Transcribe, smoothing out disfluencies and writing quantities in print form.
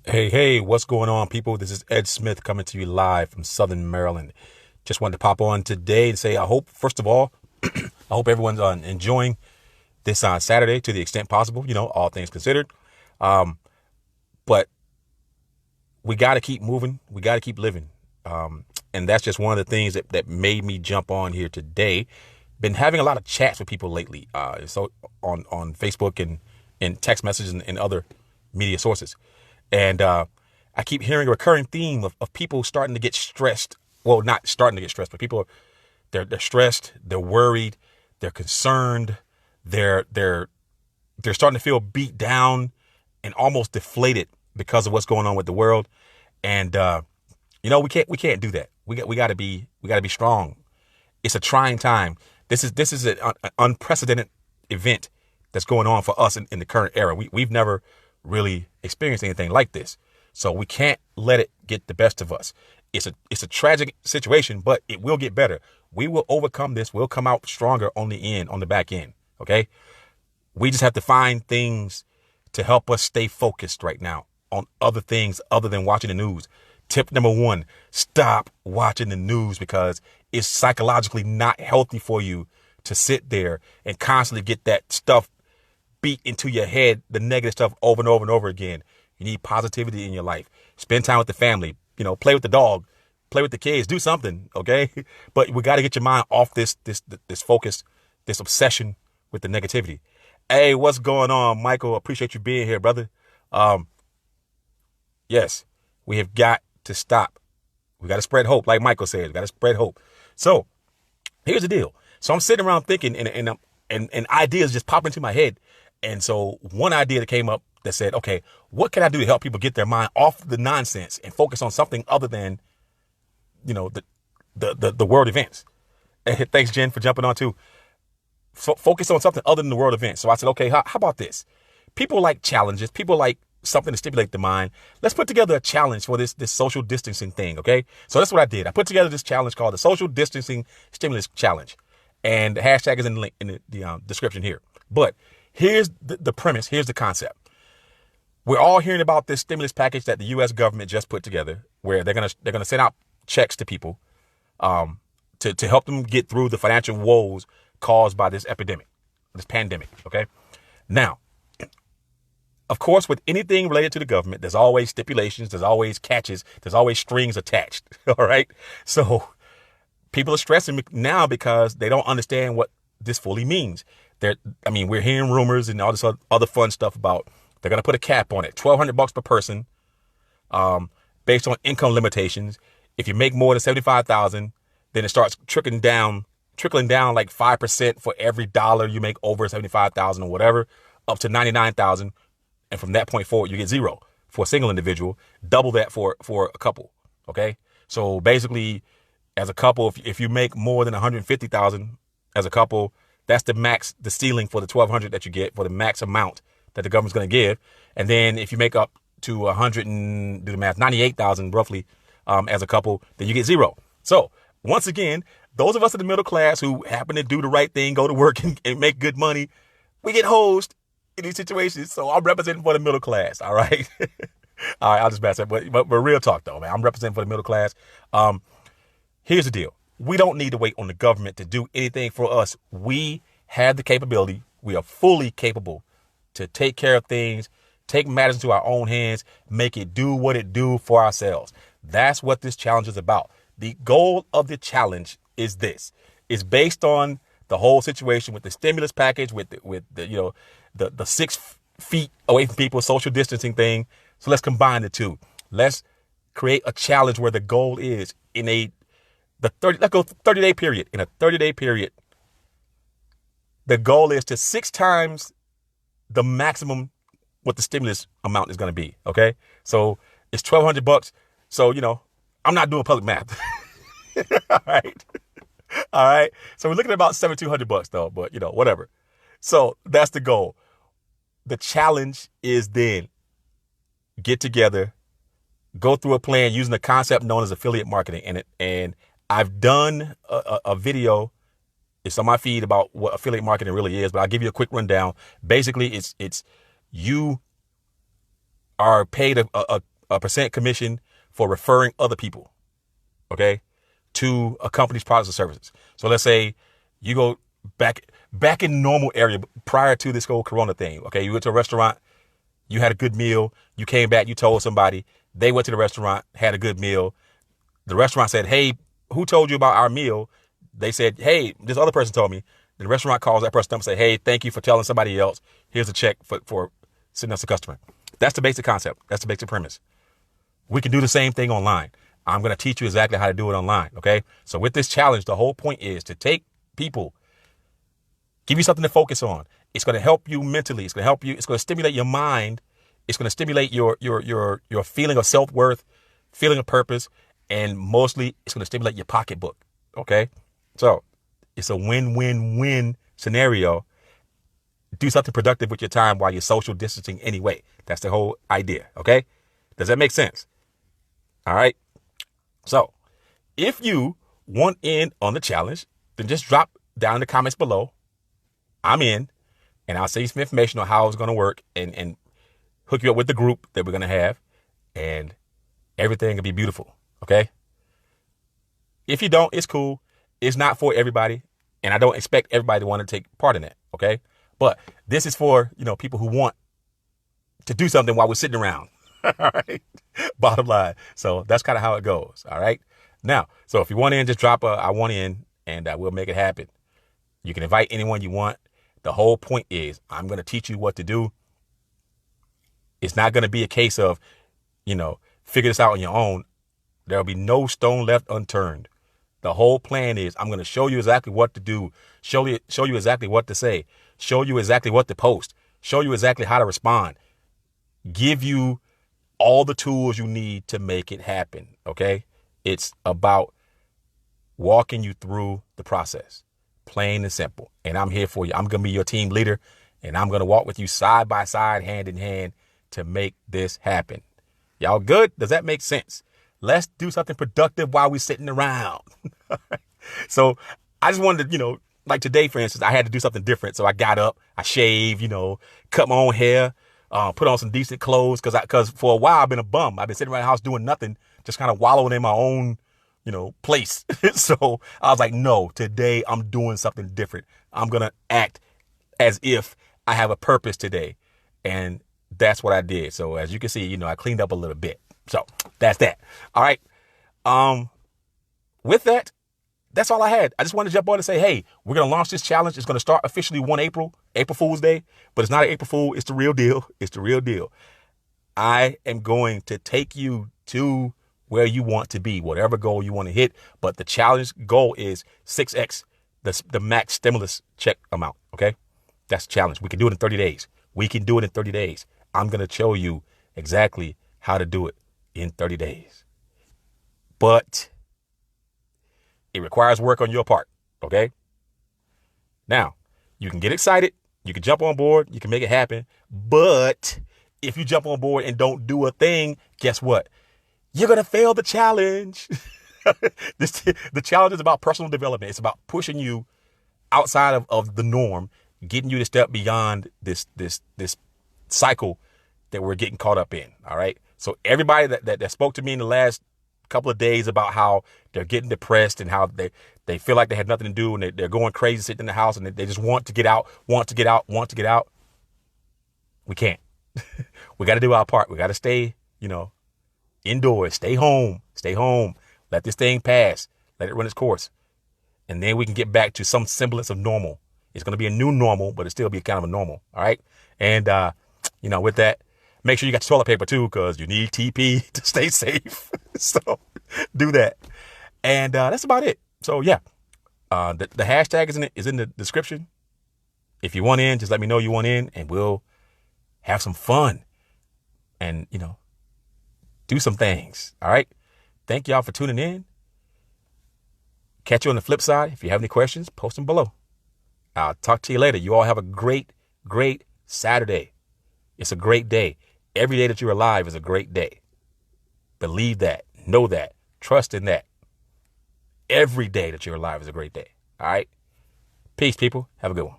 Hey, what's going on, people? This is Ed Smith coming to you live from Southern Maryland. Just wanted to pop on today and say, I hope, first of all, I hope everyone's enjoying this on Saturday to the extent possible, all things considered. But we got to keep moving. We got to keep living. And that's just one of the things that made me jump on here today. Been having a lot of chats with people lately, so on Facebook and text messages and other media sources. And I keep hearing a recurring theme of people starting to get stressed. Well, not starting to get stressed, but they're stressed, they're worried, they're concerned, they're starting to feel beat down and almost deflated because of what's going on with the world. And we can't do that. We got to be strong. It's a trying time. This is an unprecedented event that's going on for us in the current era. We've never really experienced anything like this. So we can't let it get the best of us. It's a tragic situation, but it will get better. We will overcome this. We'll come out stronger on the back end. Okay. We just have to find things to help us stay focused right now on other things other than watching the news. Tip number one, stop watching the news because it's psychologically not healthy for you to sit there and constantly get that stuff beat into your head, the negative stuff over and over and over again. You need positivity in your life. Spend time with the family, play with the dog, play with the kids, do something. Okay. But we got to get your mind off this focus, this obsession with the negativity. Hey, what's going on, Michael? Appreciate you being here, brother. Yes, we have got to stop. We got to spread hope. Like Michael says, we got to spread hope. So here's the deal. So I'm sitting around thinking and ideas just pop into my head. And so one idea that came up that said, okay, what can I do to help people get their mind off the nonsense and focus on something other than, the world events. And thanks, Jen, for jumping on too. Focus on something other than the world events. So I said, okay, how about this? People like challenges. People like something to stimulate the mind. Let's put together a challenge for this social distancing thing. Okay. So that's what I did. I put together this challenge called the Social Distancing Stimulus Challenge. And the hashtag is in the link in the description here. But here's the premise. Here's the concept. We're all hearing about this stimulus package that the U.S. government just put together, where they're gonna send out checks to people to help them get through the financial woes caused by this epidemic, this pandemic. Okay. Now, of course, with anything related to the government, there's always stipulations, there's always catches, there's always strings attached. All right. So people are stressing now because they don't understand what this fully means. We're hearing rumors and all this other fun stuff about they're going to put a cap on it, $1,200 per person, based on income limitations. If you make more than 75,000, then it starts trickling down like 5% for every dollar you make over 75,000 or whatever, up to 99,000. And from that point forward, you get zero for a single individual, double that for a couple. Okay. So basically, as a couple, if you make more than 150,000 as a couple, that's the max, the ceiling for the 1,200 that you get for the max amount that the government's going to give. And then if you make up to 100 and do the math, 98,000 roughly, as a couple, then you get zero. So once again, those of us in the middle class who happen to do the right thing, go to work and make good money, we get hosed in these situations. So I'm representing for the middle class. All right. All right. I'll just pass that. But real talk though, man, I'm representing for the middle class. Here's the deal. We don't need to wait on the government to do anything for us. We have the capability. We are fully capable to take care of things, take matters into our own hands, make it do what it do for ourselves. That's what this challenge is about. The goal of the challenge is this. It's based on the whole situation with the stimulus package, with the 6 feet away from people, social distancing thing. So let's combine the two. Let's create a challenge where the goal is let's go 30-day period. In a 30-day period, the goal is to 6 times the maximum what the stimulus amount is going to be. Okay. So it's $1,200. So, I'm not doing public math. All right. All right. So we're looking at about $7,200 though, but whatever. So that's the goal. The challenge is then get together, go through a plan using a concept known as affiliate marketing. And I've done a video. It's on my feed about what affiliate marketing really is, but I'll give you a quick rundown. Basically, it's you are paid a a percent commission for referring other people, okay, to a company's products or services. So let's say you go back in normal area prior to this whole Corona thing. Okay, you went to a restaurant, you had a good meal, you came back, you told somebody, they went to the restaurant, had a good meal. The restaurant said, hey, who told you about our meal? They said, hey, this other person told me. The restaurant calls that person up and say, hey, thank you for telling somebody else. Here's a check for sending us a customer. That's the basic concept. That's the basic premise. We can do the same thing online. I'm going to teach you exactly how to do it online. Okay. So with this challenge, the whole point is to take people, give you something to focus on. It's going to help you mentally. It's going to help you. It's going to stimulate your mind. It's going to stimulate your feeling of self-worth, feeling of purpose, and mostly it's going to stimulate your pocketbook. Okay. So it's a win-win-win scenario. Do something productive with your time while you're social distancing anyway. That's the whole idea. Okay. Does that make sense? All right. So if you want in on the challenge, then just drop down in the comments below. I'm in, and I'll send you some information on how it's going to work and hook you up with the group that we're going to have, and everything will be beautiful. Okay. If you don't, it's cool. It's not for everybody, and I don't expect everybody to want to take part in it. Okay. But this is for, people who want to do something while we're sitting around. All right. Bottom line. So that's kind of how it goes. All right. Now, so if you want in, just drop a I want in, and we'll make it happen. You can invite anyone you want. The whole point is I'm going to teach you what to do. It's not going to be a case of, figure this out on your own. There'll be no stone left unturned. The whole plan is I'm going to show you exactly what to do, show you exactly what to say, show you exactly what to post, show you exactly how to respond, give you all the tools you need to make it happen. Okay. It's about walking you through the process, plain and simple. And I'm here for you. I'm going to be your team leader, and I'm going to walk with you side by side, hand in hand to make this happen. Y'all good? Does that make sense? Let's do something productive while we're sitting around. So I just wanted to, like today, for instance, I had to do something different. So I got up, I shaved, cut my own hair, put on some decent clothes. Cause for a while I've been a bum. I've been sitting around the house doing nothing, just kind of wallowing in my own, place. So I was like, no, today I'm doing something different. I'm going to act as if I have a purpose today. And that's what I did. So as you can see, I cleaned up a little bit. So that's that. All right. With that, that's all I had. I just wanted to jump on and say, hey, we're going to launch this challenge. It's going to start officially 1 April Fool's Day, but it's not an April Fool. It's the real deal. It's the real deal. I am going to take you to where you want to be, whatever goal you want to hit. But the challenge goal is 6X, the max stimulus check amount. Okay. That's the challenge. We can do it in 30 days. We can do it in 30 days. I'm going to show you exactly how to do it in 30 days. But it requires work on your part. Okay. Now, you can get excited. You can jump on board. You can make it happen. But if you jump on board and don't do a thing, guess what? You're going to fail the challenge. The challenge is about personal development. It's about pushing you outside of the norm, getting you to step beyond this cycle that we're getting caught up in. All right. So everybody that spoke to me in the last couple of days about how they're getting depressed and how they feel like they have nothing to do and they're going crazy sitting in the house and they just want to get out. We can't. We got to do our part. We got to stay, indoors, stay home. Let this thing pass. Let it run its course. And then we can get back to some semblance of normal. It's going to be a new normal, but it'll still be kind of a normal. All right. And, with that, make sure you got your toilet paper too, because you need TP to stay safe. So do that. And that's about it. So yeah, the hashtag is in the description. If you want in, just let me know you want in, and we'll have some fun and, do some things. All right. Thank y'all for tuning in. Catch you on the flip side. If you have any questions, post them below. I'll talk to you later. You all have a great, great Saturday. It's a great day. Every day that you're alive is a great day. Believe that. Know that. Trust in that. Every day that you're alive is a great day. All right. Peace, people. Have a good one.